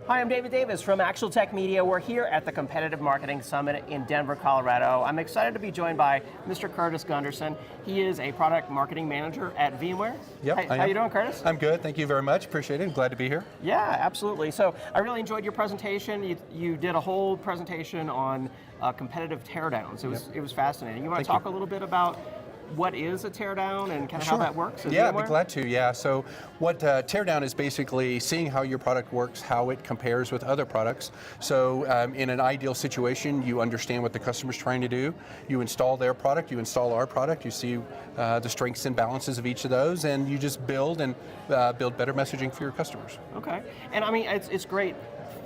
Hi, I'm David Davis from Actual Tech Media. We're here at the Competitive Marketing Summit in Denver, Colorado. I'm excited to be joined by Mr. Curtis Gunderson. He is a product marketing manager at VMware. Yep, How you doing, Curtis? I'm good, thank you very much, appreciate it, I'm glad to be here. Yeah, absolutely. So I really enjoyed your presentation. You did a whole presentation on competitive teardowns. It was fascinating. You want to talk a little bit about what is a teardown and kind of how that works? Yeah, I'd be glad to, yeah. So what teardown is basically seeing how your product works, how it compares with other products. So in an ideal situation, you understand what the customer's trying to do, you install their product, you install our product, you see the strengths and balances of each of those, and you just build and build better messaging for your customers. Okay, and I mean, it's great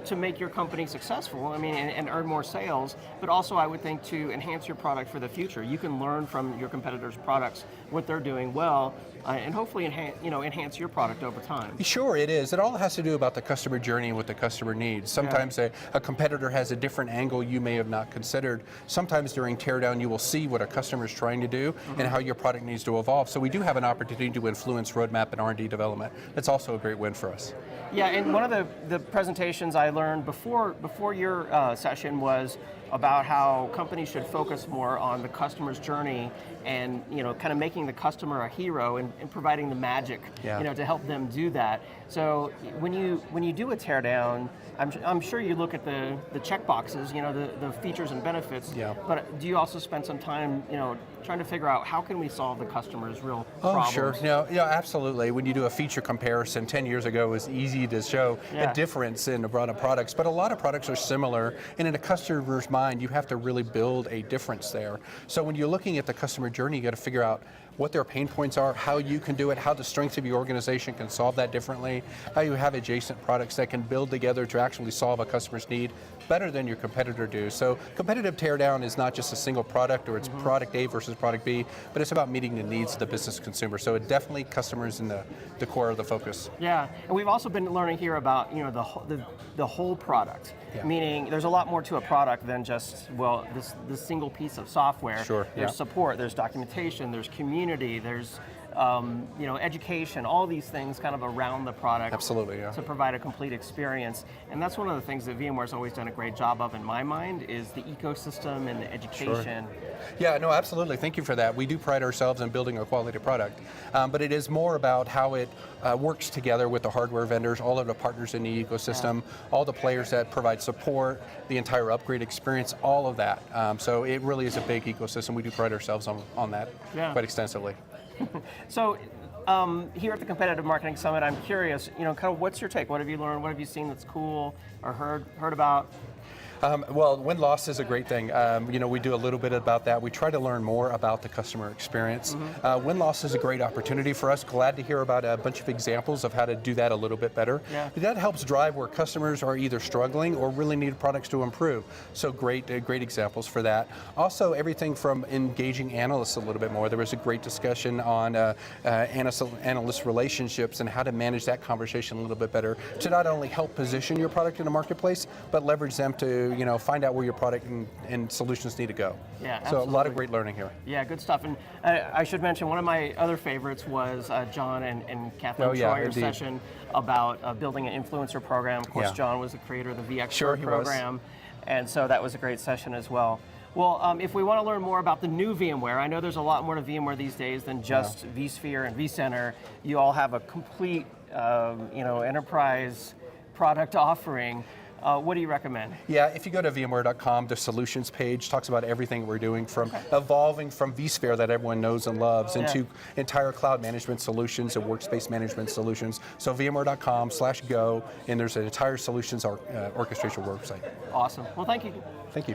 to make your company successful, I mean, and earn more sales, but also I would think to enhance your product for the future. You can learn from your competitors' products, what they're doing well, and hopefully enhance your product over time. Sure, it is. It all has to do about the customer journey and what the customer needs. Sometimes a competitor has a different angle you may have not considered. Sometimes during teardown you will see what a customer is trying to do and how your product needs to evolve. So we do have an opportunity to influence roadmap and R&D development. That's also a great win for us. Yeah, and one of the presentations I learned before your session was about how companies should focus more on the customer's journey and kind of making the customer a hero and providing the magic to help them do that. So when you do a teardown, I'm sure you look at the check boxes, the features and benefits, but do you also spend some time trying to figure out how can we solve the customer's real problems? Sure, yeah, absolutely. When you do a feature comparison, 10 years ago it was easy to show a difference in a lot of products, but a lot of products are similar, and in a customer's mind, you have to really build a difference there. So when you're looking at the customer journey, you got to figure out what their pain points are, how you can do it, how the strengths of your organization can solve that differently, how you have adjacent products that can build together to actually solve a customer's need better than your competitor do. So competitive teardown is not just a single product or it's product A versus product B, but it's about meeting the needs of the business consumer. So it definitely customers in the core of the focus. Yeah, and we've also been learning here about the whole product. Meaning there's a lot more to a product than just, this single piece of software. Sure. There's support, there's documentation, there's community, there's education, all these things kind of around the product. Absolutely, yeah. To provide a complete experience. And that's one of the things that VMware's always done a great job of in my mind is the ecosystem and the education. Sure. Yeah, no, absolutely, thank you for that. We do pride ourselves in building a quality product, but it is more about how it works together with the hardware vendors, all of the partners in the ecosystem, all the players that provide support, the entire upgrade experience, all of that. So it really is a big ecosystem. We do pride ourselves on that quite extensively. So here at the Competitive Marketing Summit, I'm curious, kind of what's your take? What have you learned? What have you seen that's cool or heard about? Well, win-loss is a great thing. We do a little bit about that. We try to learn more about the customer experience. Win-loss is a great opportunity for us. Glad to hear about a bunch of examples of how to do that a little bit better. That helps drive where customers are either struggling or really need products to improve. So great examples for that. Also, everything from engaging analysts a little bit more. There was a great discussion on analyst relationships and how to manage that conversation a little bit better to not only help position your product in the marketplace, but leverage them to find out where your product and solutions need to go. Yeah, so absolutely. A lot of great learning here. Yeah, good stuff. And I should mention one of my other favorites was John and Kathleen Troyer's session about building an influencer program. Of course, John was the creator of the VX program, and so that was a great session as well. Well, if we want to learn more about the new VMware, I know there's a lot more to VMware these days than just vSphere and vCenter. You all have a complete, enterprise product offering. What do you recommend? Yeah, if you go to VMware.com, the solutions page talks about everything we're doing from evolving from vSphere that everyone knows and loves into entire cloud management solutions and workspace management solutions. So VMware.com/go, and there's an entire solutions orchestration website. Awesome. Well, thank you. Thank you.